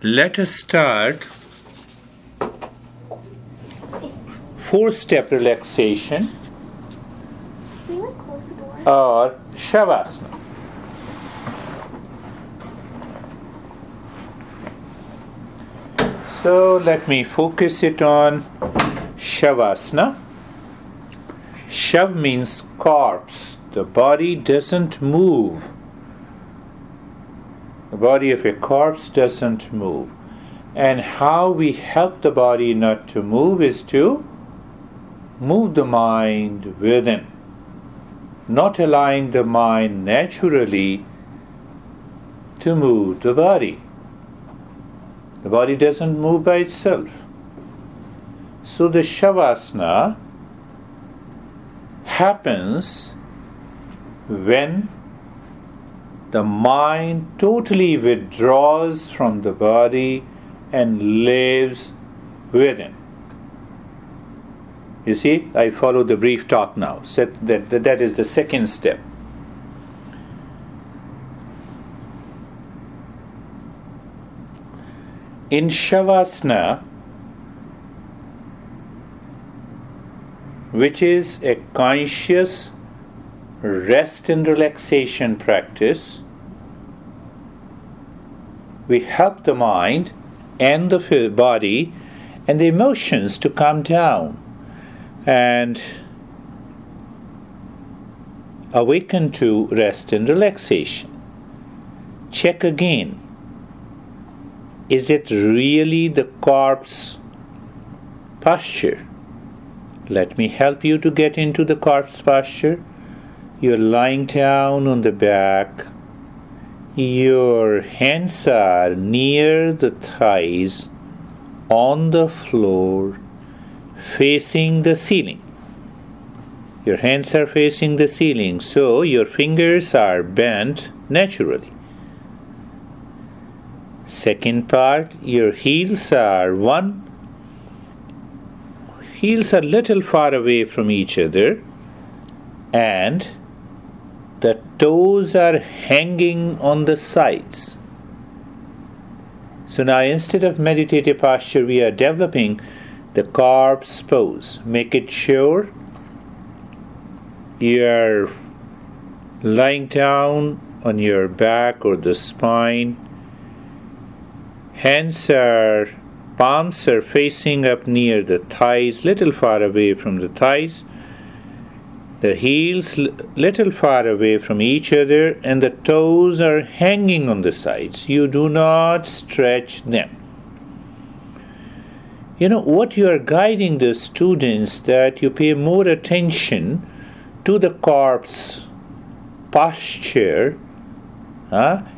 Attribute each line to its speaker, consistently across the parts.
Speaker 1: Let us start 4-step relaxation or Shavasana. So let me focus it on Shavasana. Shav means corpse. The body doesn't move. The body of a corpse doesn't move. And how we help the body not to move is to move the mind within, not allowing the mind naturally to move the body. The body doesn't move by itself. So the Shavasana happens when the mind totally withdraws from the body and lives within. You see, I follow the brief talk now. So that is the second step. In Shavasana, which is a conscious rest and relaxation practice, we help the mind and the body and the emotions to calm down and awaken to rest and relaxation. Check again. Is it really the corpse posture? Let me help you to get into the corpse posture. You're lying down on the back. Your hands are near the thighs on the floor, facing the ceiling. Your hands are facing the ceiling, so your fingers are bent naturally. Second part, your heels are little far away from each other, and the toes are hanging on the sides. So now instead of meditative posture, we are developing the corpse pose. Make it sure you are lying down on your back or the spine. Palms are facing up near the thighs, little far away from the thighs. The heels little far away from each other, and the toes are hanging on the sides. You do not stretch them. You know what you are guiding the students, that you pay more attention to the corpse posture,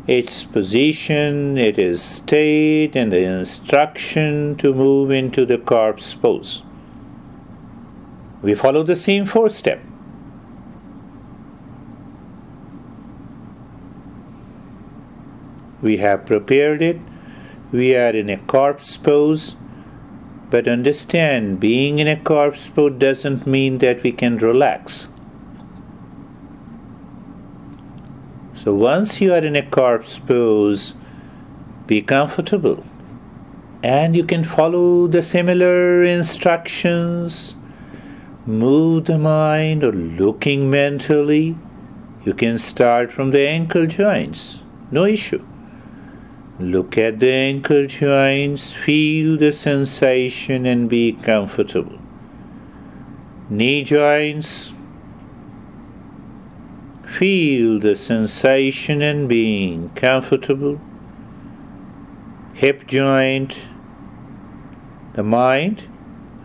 Speaker 1: its position, its state, and the instruction to move into the corpse pose. We follow the same 4-step. We have prepared it. We are in a corpse pose. But understand, being in a corpse pose doesn't mean that we can relax. So once you are in a corpse pose, be comfortable. And you can follow the similar instructions. Move the mind or looking mentally. You can start from the ankle joints. No issue. Look at the ankle joints, feel the sensation and be comfortable. Knee joints, feel the sensation and being comfortable. Hip joint, the mind,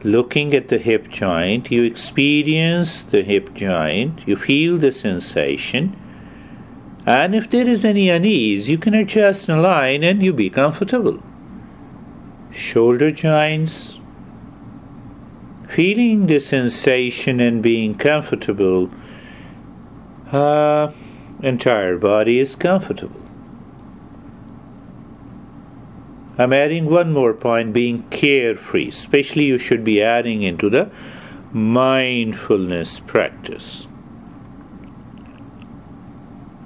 Speaker 1: looking at the hip joint, you experience the hip joint, you feel the sensation. And if there is any unease, you can adjust and align and you be comfortable. Shoulder joints, feeling the sensation and being comfortable. Entire body is comfortable. I'm adding one more point, being carefree. Especially you should be adding into the mindfulness practice.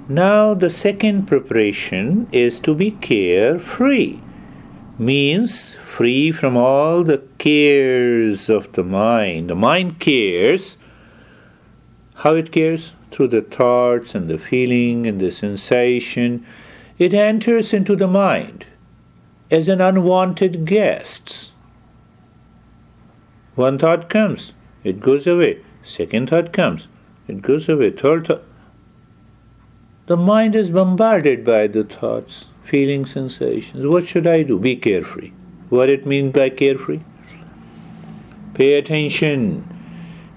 Speaker 1: Now the second preparation is to be carefree. means free from all the cares of the mind. The mind cares. How it cares? Through the thoughts and the feeling and the sensation. It enters into the mind as an unwanted guest. One thought comes, it goes away. Second thought comes, it goes away. Third thought. The mind is bombarded by the thoughts, feelings, sensations. What should I do? Be carefree. What it means by carefree? Pay attention.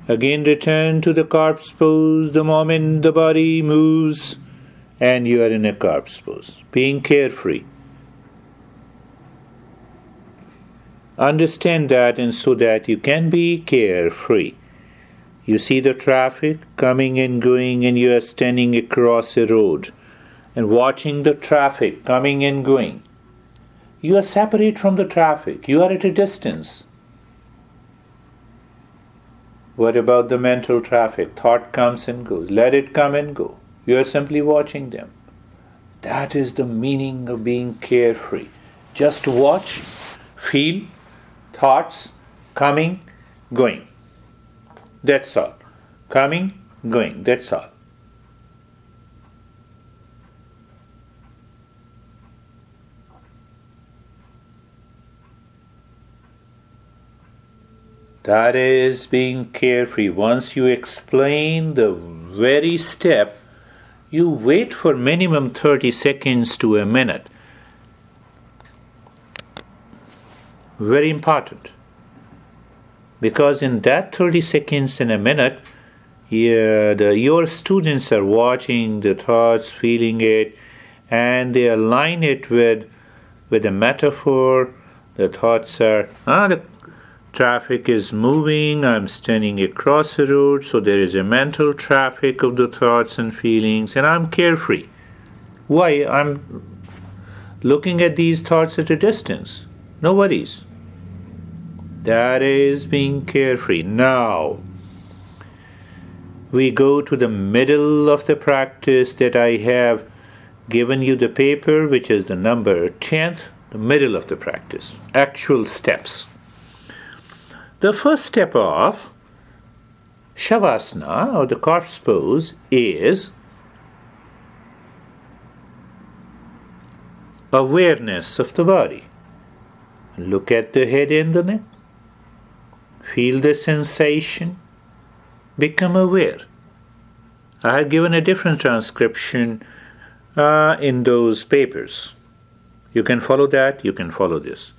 Speaker 1: Again return to the corpse pose the moment the body moves and you are in a corpse pose. Being carefree. Understand that, and so that you can be carefree. You see the traffic coming and going, and you are standing across a road and watching the traffic coming and going. You are separate from the traffic. You are at a distance. What about the mental traffic? Thought comes and goes. Let it come and go. You are simply watching them. That is the meaning of being carefree. Just watch, feel, thoughts coming, going. That's all. Coming, going. That's all. That is being carefree. Once you explain the very step, you wait for minimum 30 seconds to a minute. Very important. Because in that 30 seconds and a minute, your students are watching the thoughts, feeling it, and they align it with a metaphor. The thoughts are, the traffic is moving, I'm standing across the road, so there is a mental traffic of the thoughts and feelings, and I'm carefree. Why? I'm looking at these thoughts at a distance. No worries. That is being carefree. Now, we go to the middle of the practice that I have given you the paper, which is the number 10th, the middle of the practice. Actual steps. The first step of Shavasana, or the corpse pose, is awareness of the body. Look at the head and the neck. Feel the sensation. Become aware. I have given a different transcription in those papers. You can follow that, you can follow this.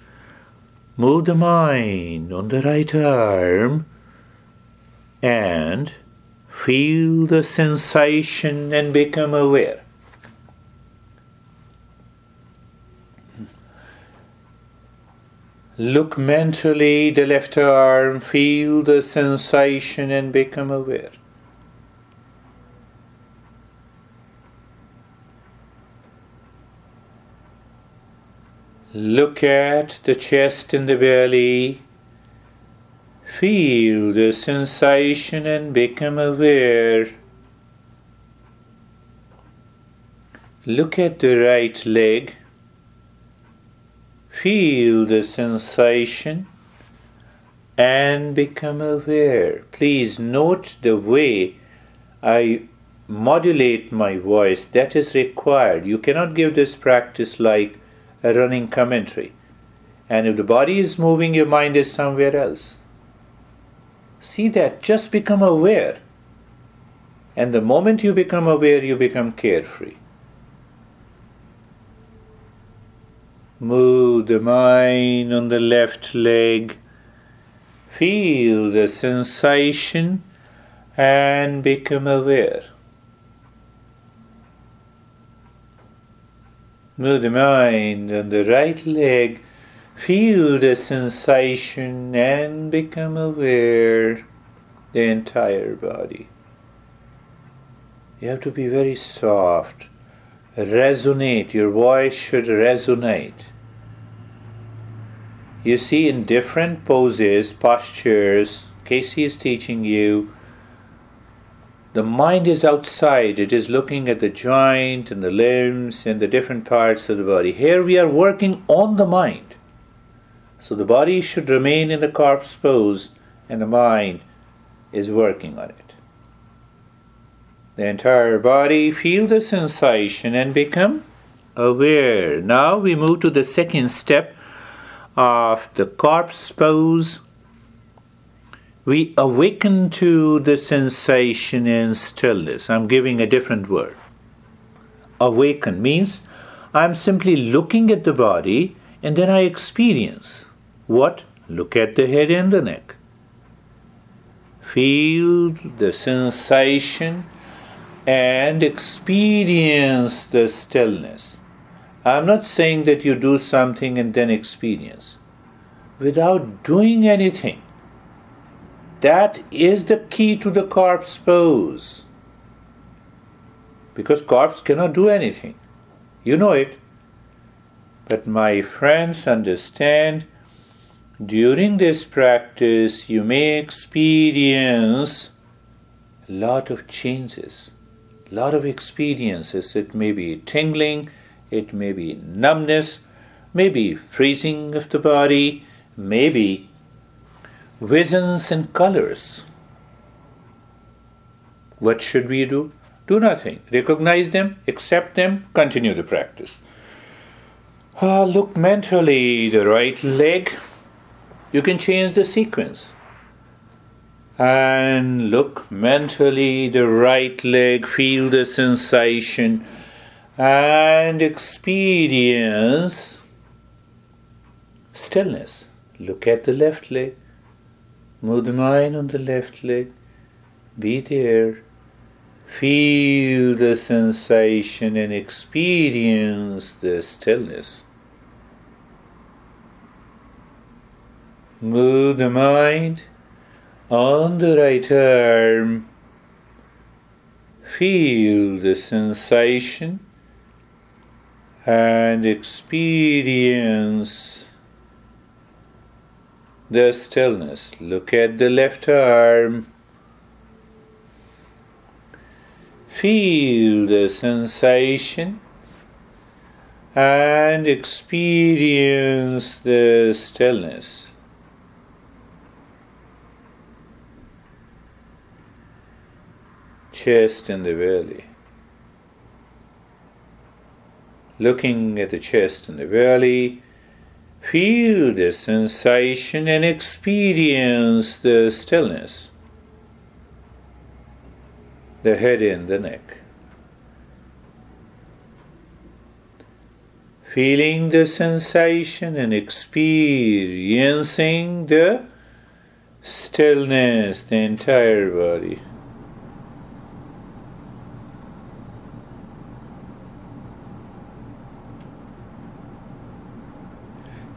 Speaker 1: Move the mind on the right arm and feel the sensation and become aware. Look mentally the left arm, feel the sensation and become aware. Look at the chest and the belly. Feel the sensation and become aware. Look at the right leg. Feel the sensation and become aware. Please note the way I modulate my voice. That is required. You cannot give this practice like a running commentary. And if the body is moving, your mind is somewhere else. See that. Just become aware. And the moment you become aware, you become carefree. Move the mind on the left leg. Feel the sensation and become aware. Move the mind on the right leg. Feel the sensation and become aware. The entire body. You have to be very soft. Resonate. Your voice should resonate. You see, in different poses, postures, Casey is teaching you, the mind is outside. It is looking at the joint and the limbs and the different parts of the body. Here we are working on the mind. So the body should remain in the corpse pose and the mind is working on it. The entire body, feel the sensation and become aware. Now we move to the second step of the corpse pose. We awaken to the sensation in stillness. I'm giving a different word. Awaken means I'm simply looking at the body and then I experience. What? Look at the head and the neck. Feel the sensation and experience the stillness. I'm not saying that you do something and then experience. Without doing anything. That is the key to the corpse pose. Because corpse cannot do anything. You know it. But my friends, understand, during this practice you may experience a lot of changes. Lot of experiences. It may be tingling, it may be numbness, maybe freezing of the body, maybe visions and colors. What should we do? Do nothing. Recognize them, accept them, continue the practice. Look mentally the right leg. You can change the sequence. And look mentally the right leg, feel the sensation and experience stillness. Look at the left leg, move the mind on the left leg, be there, feel the sensation and experience the stillness. Move the mind on the right arm, feel the sensation and experience the stillness. Look at the left arm, feel the sensation and experience the stillness. Chest and the belly. Looking at the chest and the belly, feel the sensation and experience the stillness. The head and the neck. Feeling the sensation and experiencing the stillness, the entire body.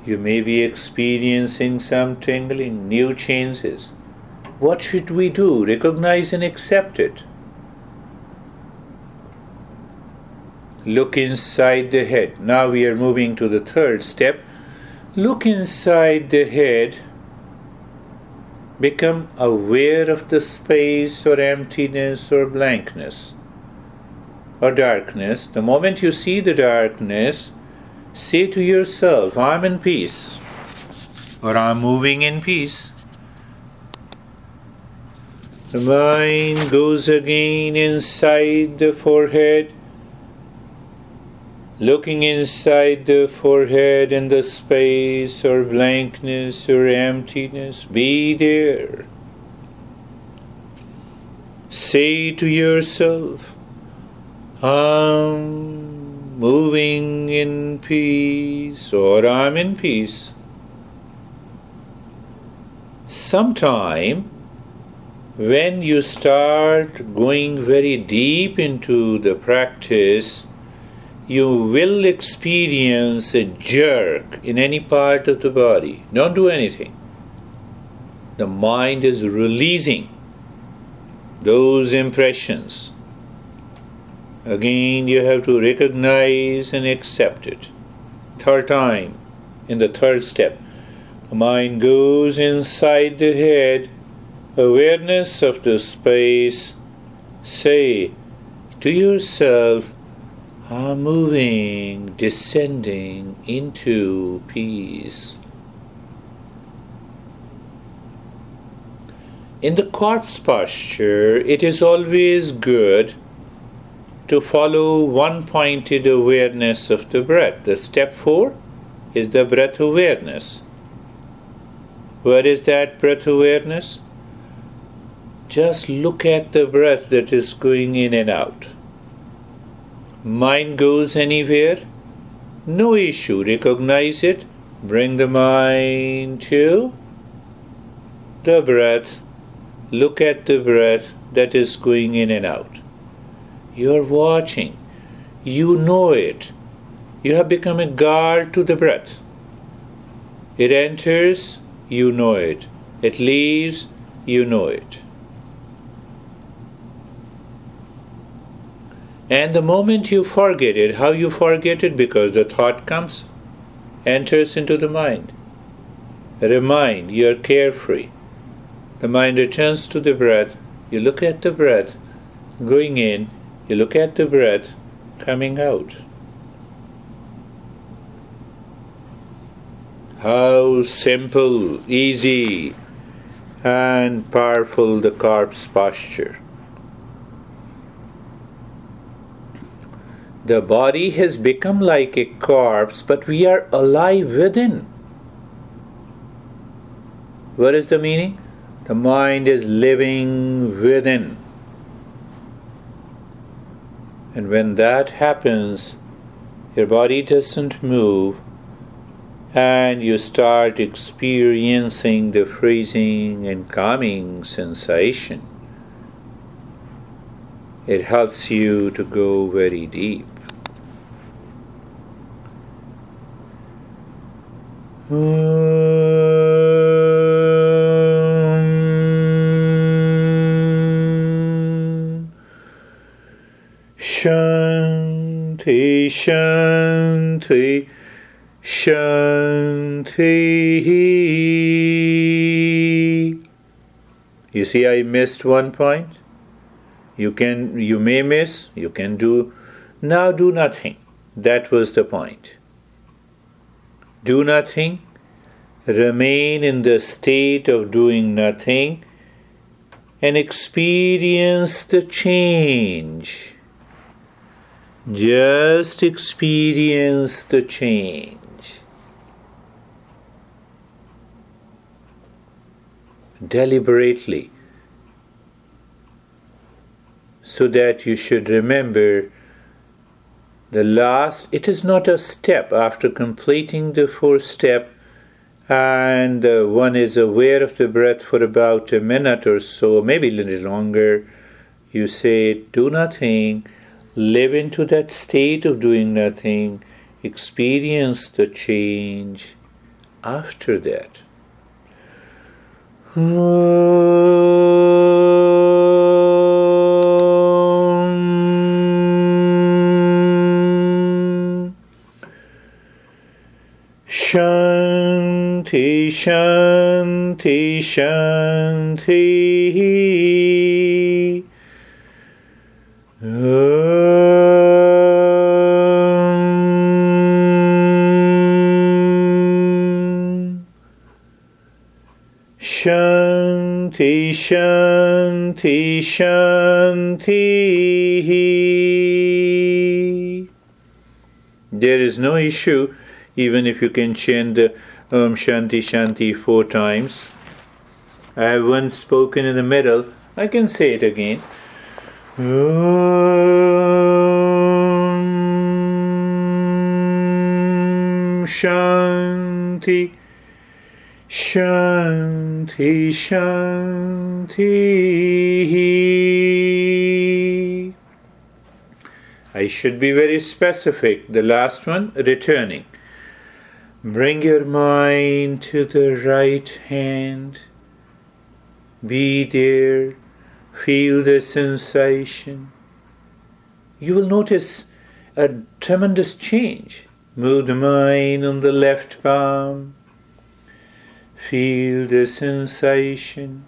Speaker 1: You may be experiencing some tingling, new changes. What should we do? Recognize and accept it. Look inside the head. Now we are moving to the third step. Look inside the head. Become aware of the space or emptiness or blankness or darkness. The moment you see the darkness, say to yourself, I'm in peace, or I'm moving in peace. The mind goes again inside the forehead, looking inside the forehead and the space or blankness or emptiness. Be there. Say to yourself, I'm moving in peace, or I'm in peace. Sometime when you start going very deep into the practice, you will experience a jerk in any part of the body. Don't do anything. The mind is releasing those impressions. Again, you have to recognize and accept it. Third time, in the third step, the mind goes inside the head, awareness of the space. Say to yourself, I'm moving, descending into peace. In the corpse posture, it is always good to follow one-pointed awareness of the breath. The step 4 is the breath awareness. Where is that breath awareness? Just look at the breath that is going in and out. Mind goes anywhere? No issue. Recognize it. Bring the mind to the breath. Look at the breath that is going in and out. You are watching. You know it. You have become a guard to the breath. It enters, you know it. It leaves, you know it. And the moment you forget it, how you forget it? Because the thought comes, enters into the mind. Remind, you are carefree. The mind returns to the breath. You look at the breath going in. You look at the breath coming out. How simple, easy, and powerful the corpse posture. The body has become like a corpse, but we are alive within. What is the meaning? The mind is living within. And when that happens, your body doesn't move, and you start experiencing the freezing and calming sensation. It helps you to go very deep. Shanti, Shanti, Shanti. You see, I missed one point. You may miss, you can do. Now do nothing. That was the point. Do nothing. Remain in the state of doing nothing and experience the change. Just experience the change. Deliberately, so that you should remember it is not a step after completing the 4th step, and one is aware of the breath for about a minute or so, maybe a little longer. You say, do nothing, live into that state of doing nothing, experience the change after that. Shanti, Shanti, Shanti. Shanti, Shanti, Shanti. There is no issue, even if you can chant the Shanti, Shanti 4 times. I have once spoken in the middle. I can say it again. Shanti, Shanti, Shanti. I should be very specific. The last one, returning. Bring your mind to the right hand. Be there. Feel the sensation. You will notice a tremendous change. Move the mind on the left palm. Feel the sensation.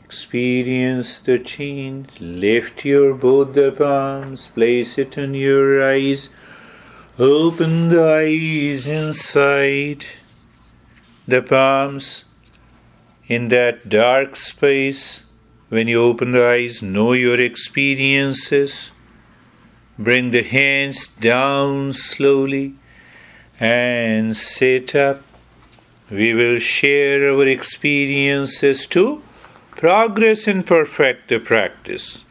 Speaker 1: Experience the change. Lift both the palms. Place it on your eyes. Open the eyes inside the palms. In that dark space, when you open the eyes, know your experiences. Bring the hands down slowly and sit up. We will share our experiences to progress and perfect the practice.